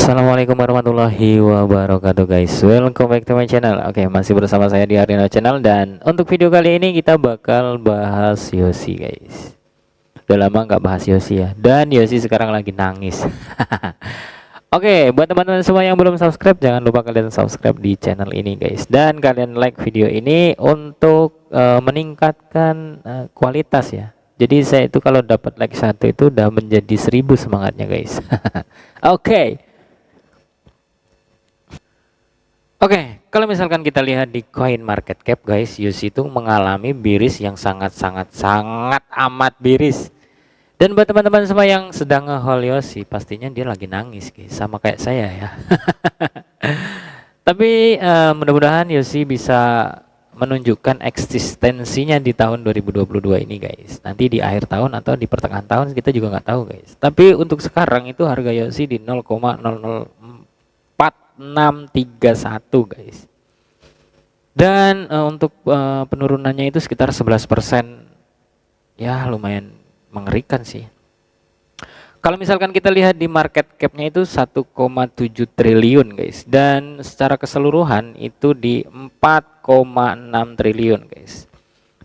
Assalamualaikum warahmatullahi wabarakatuh guys. Welcome back to my channel. Oke, masih bersama saya di Arino Channel. Dan untuk video kali ini kita bakal bahas Yosi guys. Udah lama nggak bahas Yosi ya. Dan Yosi sekarang lagi nangis. Oke, buat teman-teman semua yang belum subscribe, jangan lupa kalian subscribe di channel ini guys. Dan kalian like video ini untuk meningkatkan kualitas ya. Jadi saya itu kalau dapat like 1 itu udah menjadi 1000 semangatnya guys. Oke. Oke, kalau misalkan kita lihat di coin market cap guys, Yosi itu mengalami biris yang sangat amat biris. Dan buat teman-teman semua yang sedang nge-hold Yosi, pastinya dia lagi nangis guys, sama kayak saya ya. Tapi mudah-mudahan Yosi bisa menunjukkan eksistensinya di tahun 2022 ini guys. Nanti di akhir tahun atau di pertengahan tahun kita juga nggak tahu guys. Tapi untuk sekarang itu harga Yosi di 0,004631 guys. Dan untuk penurunannya itu sekitar 11%. Ya lumayan mengerikan sih. Kalau misalkan kita lihat di market cap-nya itu 1,7 triliun guys. Dan secara keseluruhan itu di 4,6 triliun guys.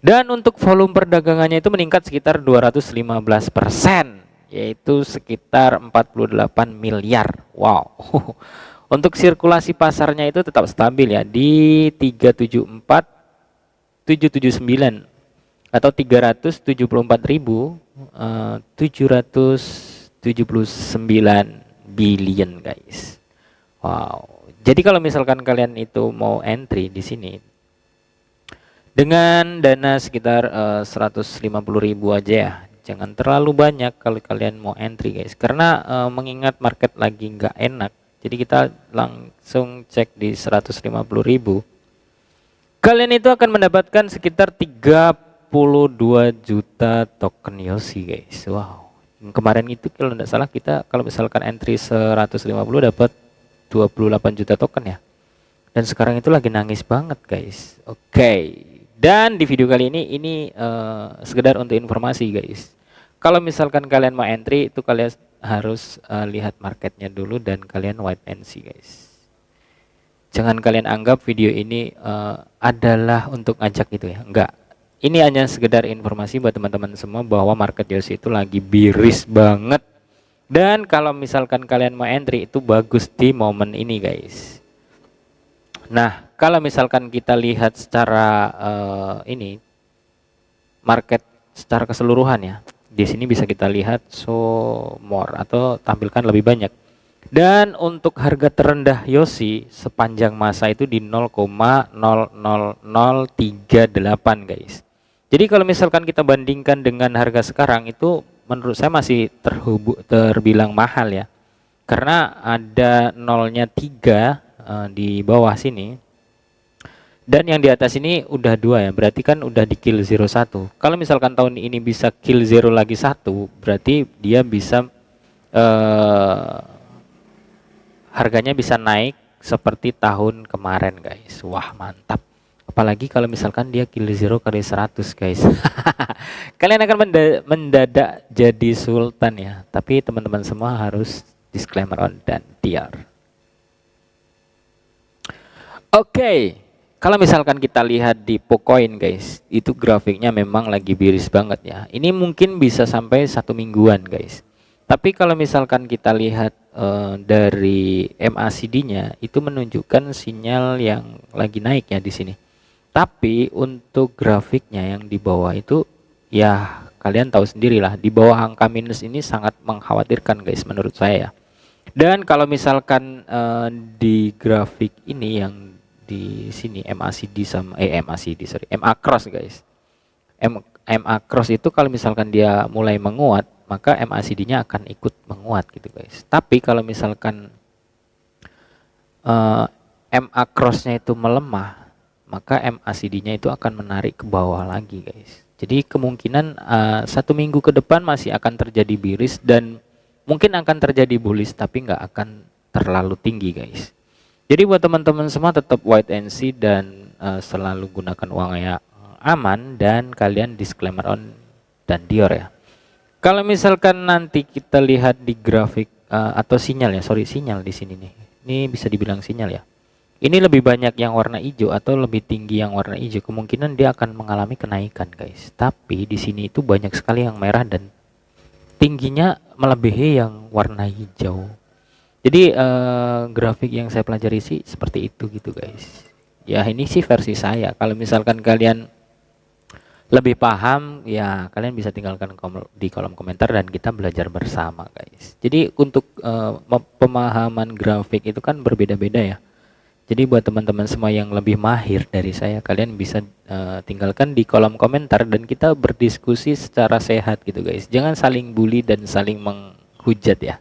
Dan untuk volume perdagangannya itu meningkat sekitar 215%, yaitu sekitar 48 miliar. Wow. Untuk sirkulasi pasarnya itu tetap stabil ya di 374.779 atau 374.779 billion guys. Wow. Jadi kalau misalkan kalian itu mau entry di sini dengan dana sekitar 150.000 aja ya. Jangan terlalu banyak kalau kalian mau entry guys. Karena mengingat market lagi nggak enak. Jadi kita langsung cek di 150.000. Kalian itu akan mendapatkan sekitar 32 juta token Yosi guys. Wow. Kemarin itu kalau tidak salah kita kalau misalkan entry 150 dapat 28 juta token ya. Dan sekarang itu lagi nangis banget guys. Oke. Dan di video kali ini sekedar untuk informasi guys. Kalau misalkan kalian mau entry itu kalian harus lihat marketnya dulu dan kalian wait and see guys. Jangan kalian anggap video ini adalah untuk ngajak gitu ya. Enggak. Ini hanya sekedar informasi buat teman-teman semua bahwa market Yosi itu lagi biris banget. Dan kalau misalkan kalian mau entry itu bagus di momen ini guys. Nah, kalau misalkan kita lihat secara ini market secara keseluruhan ya. Di sini bisa kita lihat show more atau tampilkan lebih banyak. Dan untuk harga terendah Yosi sepanjang masa itu di 0,00038 guys. Jadi kalau misalkan kita bandingkan dengan harga sekarang itu menurut saya masih terbilang mahal ya. Karena ada nolnya 3 di bawah sini. Dan yang di atas ini udah 2 ya. Berarti kan udah di kill 01. Kalau misalkan tahun ini bisa kill 0 lagi 1, berarti dia bisa harganya bisa naik seperti tahun kemarin guys. Wah mantap. Apalagi kalau misalkan dia kill 0 kali 100 guys. Kalian akan mendadak jadi sultan ya. Tapi teman-teman semua harus disclaimer on dan tiar. Oke. Kalau misalkan kita lihat di Pocoin guys, itu grafiknya memang lagi biris banget ya. Ini mungkin bisa sampai 1 mingguan guys. Tapi kalau misalkan kita lihat dari MACD-nya itu menunjukkan sinyal yang lagi naik ya di sini. Tapi untuk grafiknya yang di bawah itu ya kalian tahu sendirilah, di bawah angka minus ini sangat mengkhawatirkan guys menurut saya. Dan kalau misalkan di grafik ini yang di sini MACD sama MA cross guys. MA cross itu kalau misalkan dia mulai menguat, maka MACD-nya akan ikut menguat gitu guys. Tapi kalau misalkan MA cross-nya itu melemah, maka MACD-nya itu akan menarik ke bawah lagi guys. Jadi kemungkinan 1 minggu ke depan masih akan terjadi biris dan mungkin akan terjadi bullish tapi nggak akan terlalu tinggi guys. Jadi buat teman-teman semua tetap wait and see dan selalu gunakan uang yang aman dan kalian disclaimer on dan Dior ya. Kalau misalkan nanti kita lihat di grafik atau sinyal ya, sorry sinyal di sini nih. Ini bisa dibilang sinyal ya. Ini lebih banyak yang warna hijau atau lebih tinggi yang warna hijau, kemungkinan dia akan mengalami kenaikan guys. Tapi di sini itu banyak sekali yang merah dan tingginya melebihi yang warna hijau. Jadi grafik yang saya pelajari sih seperti itu gitu guys. Ya ini sih versi saya. Kalau misalkan kalian lebih paham ya kalian bisa tinggalkan di kolom komentar dan kita belajar bersama guys. Jadi untuk pemahaman grafik itu kan berbeda-beda ya. Jadi buat teman-teman semua yang lebih mahir dari saya, kalian bisa tinggalkan di kolom komentar dan kita berdiskusi secara sehat gitu guys. Jangan saling bully dan saling menghujat ya.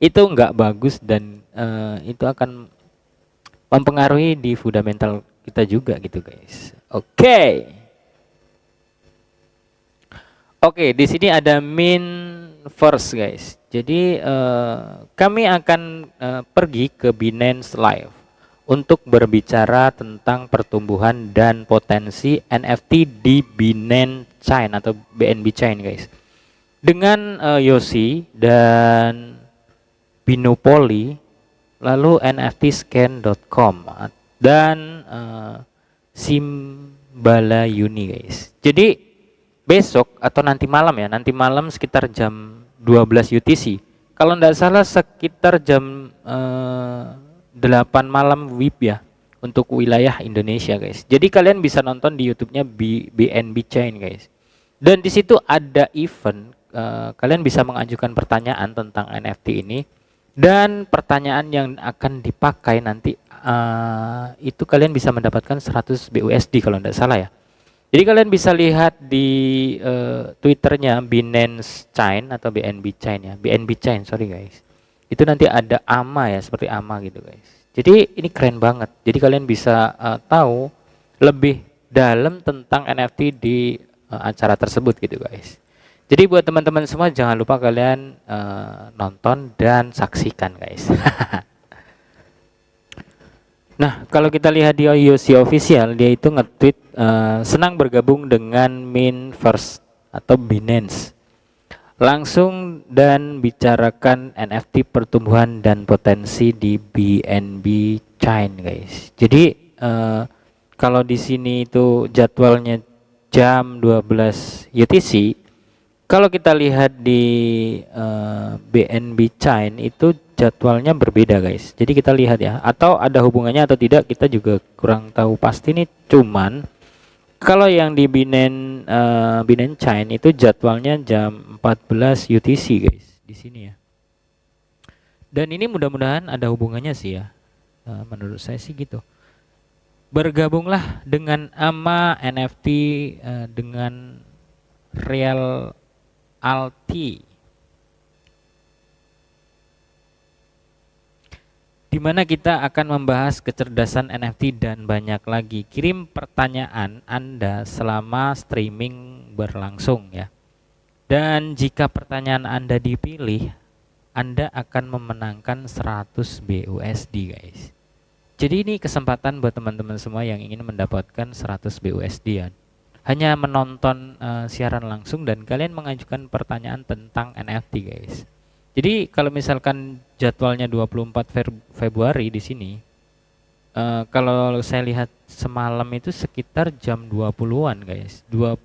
Itu nggak bagus dan itu akan mempengaruhi di fundamental kita juga gitu guys. Oke, di sini ada min first guys. Jadi kami akan pergi ke Binance Live untuk berbicara tentang pertumbuhan dan potensi NFT di Binance Chain atau BNB Chain guys. Dengan Yosi dan Binopoly, lalu nftscan.com dan Simbala Uni guys. Jadi besok atau nanti malam ya, nanti malam sekitar jam 12 UTC. Kalau tidak salah sekitar jam 8 malam WIB ya untuk wilayah Indonesia guys. Jadi kalian bisa nonton di YouTube-nya BNB Chain guys. Dan di situ ada event, kalian bisa mengajukan pertanyaan tentang NFT ini dan pertanyaan yang akan dipakai nanti itu kalian bisa mendapatkan 100 BUSD kalau tidak salah ya. Jadi kalian bisa lihat di Twitternya Binance Chain atau BNB Chain ya, BNB Chain sorry guys. Itu nanti ada AMA ya, seperti AMA gitu guys. Jadi ini keren banget. Jadi kalian bisa tahu lebih dalam tentang NFT di acara tersebut gitu guys. Jadi buat teman-teman semua jangan lupa kalian nonton dan saksikan guys. Nah, kalau kita lihat di Yosi official, dia itu nge-tweet senang bergabung dengan Min First atau Binance. Langsung dan bicarakan NFT pertumbuhan dan potensi di BNB Chain, guys. Jadi kalau di sini itu jadwalnya jam 12 UTC. Kalau kita lihat di BNB Chain itu jadwalnya berbeda guys. Jadi kita lihat ya, atau ada hubungannya atau tidak kita juga kurang tahu pasti nih. Cuman kalau yang di Binance Chain itu jadwalnya jam 14 UTC guys di sini ya. Dan ini mudah-mudahan ada hubungannya sih ya. Menurut saya sih gitu. Bergabunglah dengan AMA NFT dengan Real Alti, di mana kita akan membahas kecerdasan NFT dan banyak lagi. Kirim pertanyaan Anda selama streaming berlangsung ya. Dan jika pertanyaan Anda dipilih, Anda akan memenangkan 100 BUSD guys. Jadi ini kesempatan buat teman-teman semua yang ingin mendapatkan 100 BUSD ya. Hanya menonton siaran langsung dan kalian mengajukan pertanyaan tentang NFT guys. Jadi kalau misalkan jadwalnya 24 Februari di sini, kalau saya lihat semalam itu sekitar jam 20-an guys, 20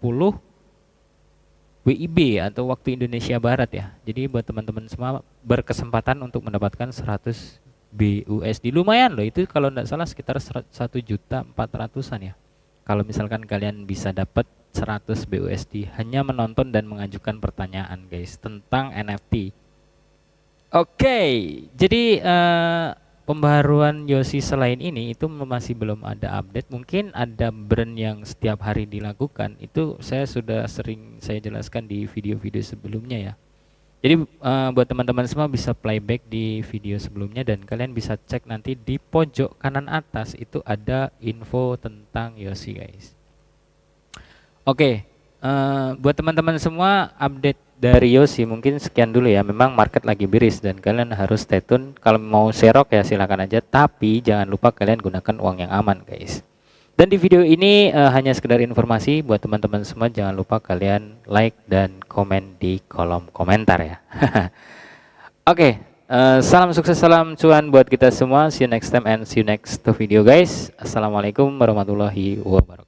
WIB atau waktu Indonesia Barat ya. Jadi buat teman-teman semua berkesempatan untuk mendapatkan 100 BUSD. Lumayan loh itu, kalau tidak salah sekitar 1.400.000-an ya. Kalau misalkan kalian bisa dapat 100 BUSD hanya menonton dan mengajukan pertanyaan guys tentang NFT. Oke, jadi pembaruan Yosi selain ini itu masih belum ada update. Mungkin ada brand yang setiap hari dilakukan. Itu saya sudah sering saya jelaskan di video-video sebelumnya ya. Jadi buat teman-teman semua bisa playback di video sebelumnya dan kalian bisa cek nanti di pojok kanan atas itu ada info tentang Yosi guys. Oke, buat teman-teman semua update dari Yosi mungkin sekian dulu ya. Memang market lagi bearish dan kalian harus stay tune. Kalau mau serok ya silakan aja, tapi jangan lupa kalian gunakan uang yang aman guys. Dan di video ini hanya sekedar informasi buat teman-teman semua, jangan lupa kalian like dan komen di kolom komentar ya. Oke, salam sukses, salam cuan buat kita semua. See you next time and see you next video guys. Assalamualaikum warahmatullahi wabarakatuh.